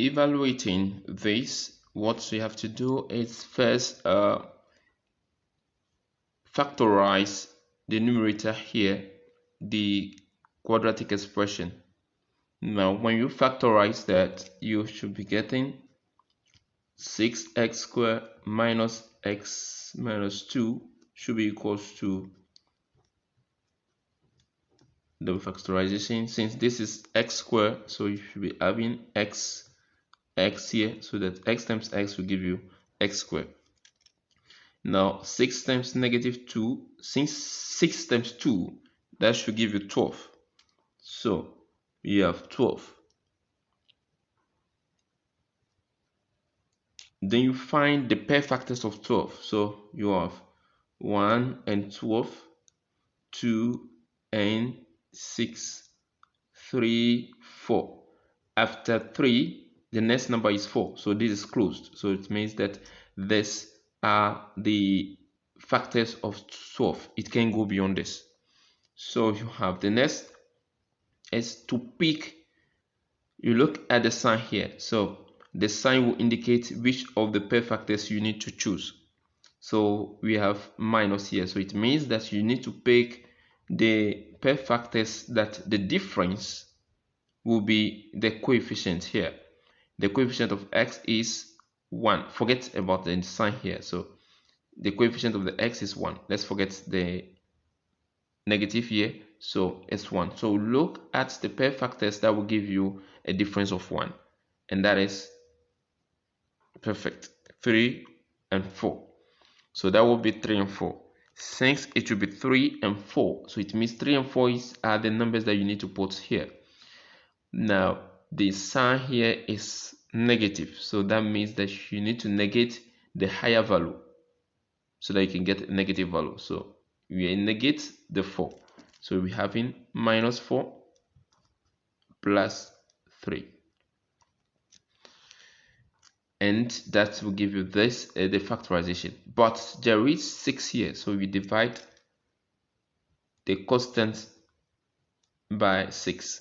evaluating this, what we have to do is first factorize the numerator here, the quadratic expression. Now when you factorize that, you should be getting 6x squared minus x minus 2 should be equals to the factorization. Since this is x squared, so you should be having x here, so that x times x will give you x squared. Now 6 times negative 2, since 6 times 2, that should give you 12. So you have 12. Then you find the pair factors of 12. So you have 1 and 12, 2 and 6, 3, 4. After 3, the next number is 4. So this is closed. So it means that these are the factors of 12. It can go beyond this. So you have the next is to pick. You look at the sign here. So the sign will indicate which of the pair factors you need to choose. So we have minus here. So it means that you need to pick the pair factors that the difference will be the coefficient here. The coefficient of x is 1. Forget about the sign here. So the coefficient of the x is 1. Let's forget the negative here. So it's 1. So look at the pair factors that will give you a difference of 1. And that is perfect. 3 and 4. So that will be 3 and 4. Since it will be 3 and 4, so it means 3 and 4 are the numbers that you need to put here. Now the sign here is negative, so that means that you need to negate the higher value so that you can get a negative value. So we negate the 4, so we're having minus 4 plus 3, and that will give you this the factorization. But there is 6 here, so we divide the constant by 6,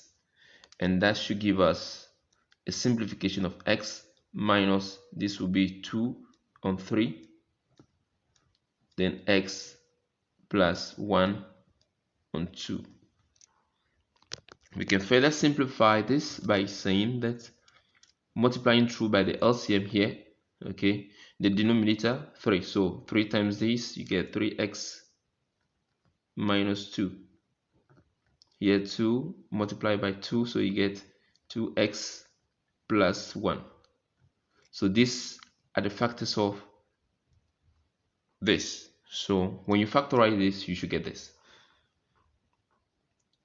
and that should give us a simplification of x minus, this will be 2 on 3, then x plus 1 on 2. We can further simplify this by saying that multiplying through by the LCM here, okay, the denominator 3, so 3 times this, you get 3x minus 2. Here 2 multiplied by 2, so you get 2x plus 1. So these are the factors of this. So when you factorize this, you should get this.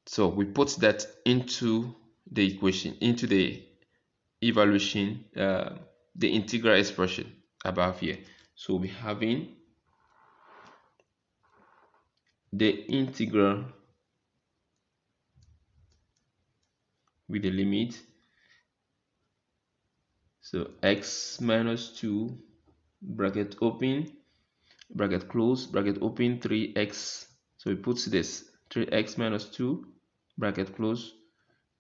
So we put that into the equation, into the evaluation, the integral expression above here. So we're having the integral with the limit. So x minus 2, bracket open, bracket close, bracket open, 3x. So we put this 3x minus 2, bracket close,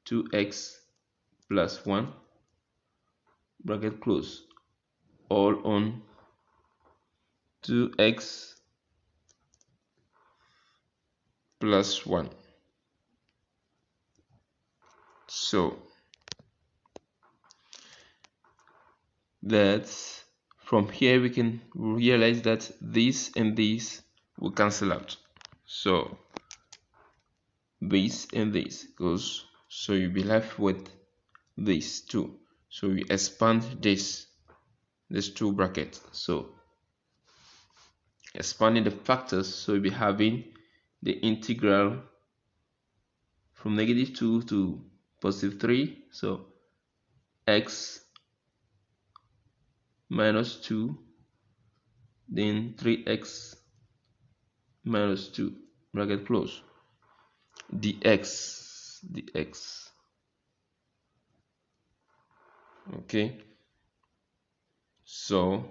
2x plus 1, bracket close, all on 2x plus 1. So that from here we can realize that this and this will cancel out. So this and this goes, so you'll be left with this 2. So we expand this 2 brackets. So expanding the factors, so we'll be having the integral from negative 2 to positive 3. So x minus 2, then 3x minus 2, bracket close, dx. Okay, so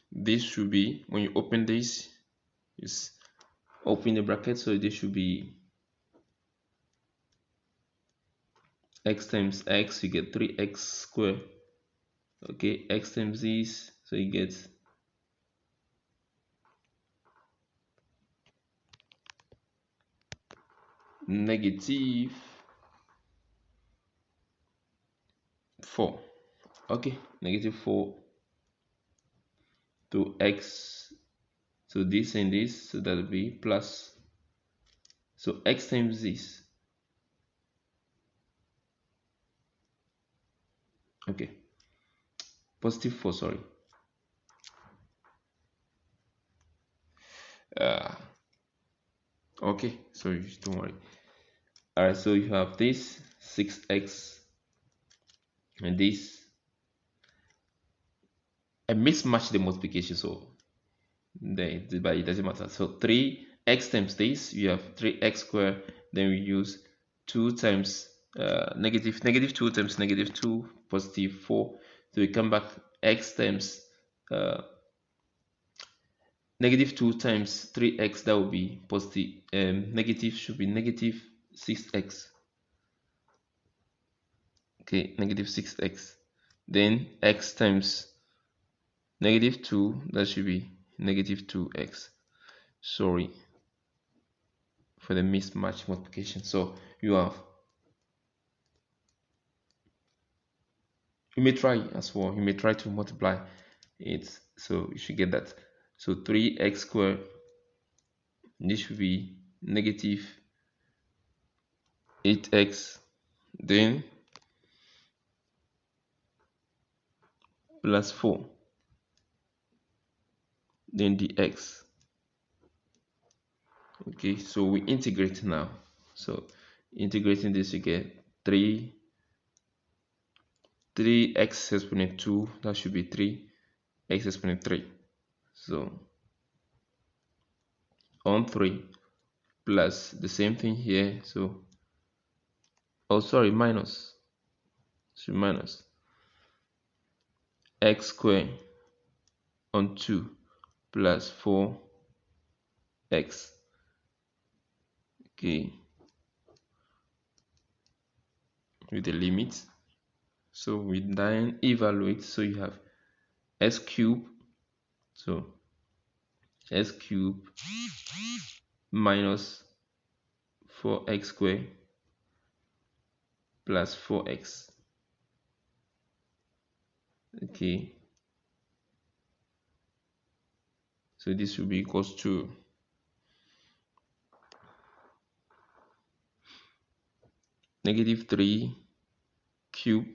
this should be, when you open this, is open the bracket, so this should be x times x, you get 3x squared. Okay, x times this, so you get negative 4. Okay, negative 4 to x, so this and this, so that will be plus, so x times this. Okay, positive 4, sorry. Okay, so don't worry. All right, so you have this 6x and this. I mismatched the multiplication, so but it doesn't matter. So 3x times this, you have 3x squared. Then we use 2 times negative 2 times negative 2, positive 4. So we come back x times negative 2 times 3x, that will be positive. Negative should be negative 6x. Okay, negative 6x. Then x times negative 2, that should be negative 2x. Sorry for the mismatch multiplication. So you may try as well, you may try to multiply it, so you should get that. So 3x squared, this should be negative 8x, then plus 4, then dx. Okay, so we integrate now. So integrating this, you get 3x exponent 2, that should be 3x exponent 3. So on 3 plus the same thing here, so minus, so minus x squared on 2 plus 4x. Okay, with the limit, so we then evaluate, so you have s cubed, so s cubed minus 4x squared plus 4x. Okay, so this will be equals to negative 3 cubed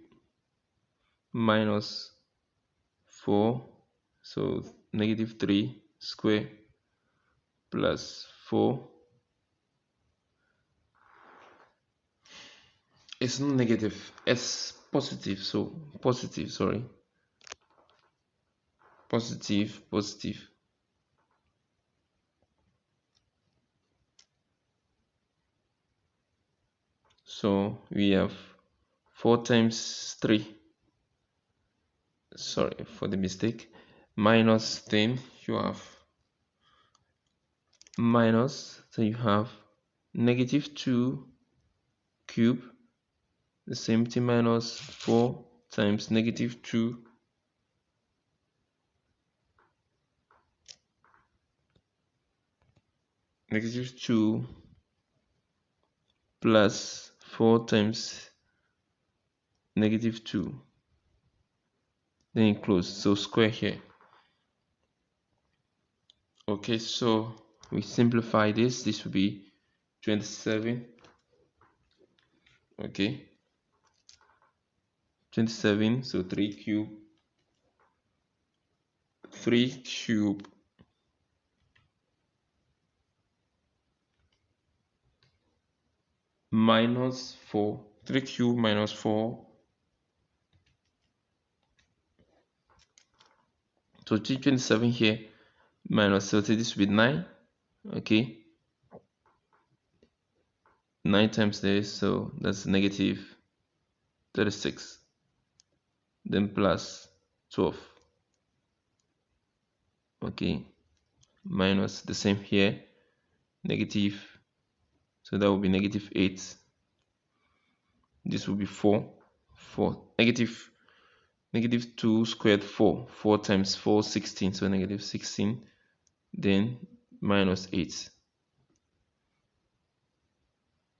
minus 4, so negative 3 square plus 4. It's not negative, it's positive, so positive, sorry, positive. So we have 4 times 3, sorry for the mistake, minus 10, you have minus, so you have negative 2 cube, the same thing, minus 4 times negative 2 plus 4 times negative 2, then close, so square here. Okay, so we simplify this, this will be 27. Okay, 27, so 3 cube minus 4, 3 cube minus 4, so 327 here minus 30, this will be 9. Okay, 9 times this, so that's negative 36, then plus 12. Okay, minus the same here, negative, so that will be negative 8, This will be 4. Negative 2 squared 4. 4 times 4, 16. So negative 16. Then minus 8.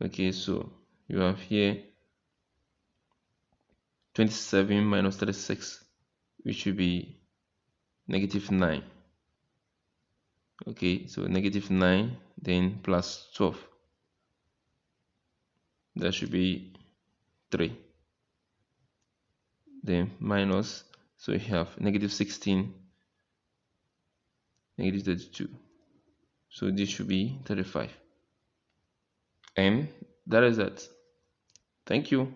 Okay, so you have here 27 minus 36, which will be negative 9. Okay, so negative 9, then plus 12. That should be 3. Then minus, so we have negative 16, negative 32. So this should be 35. And that is it. Thank you.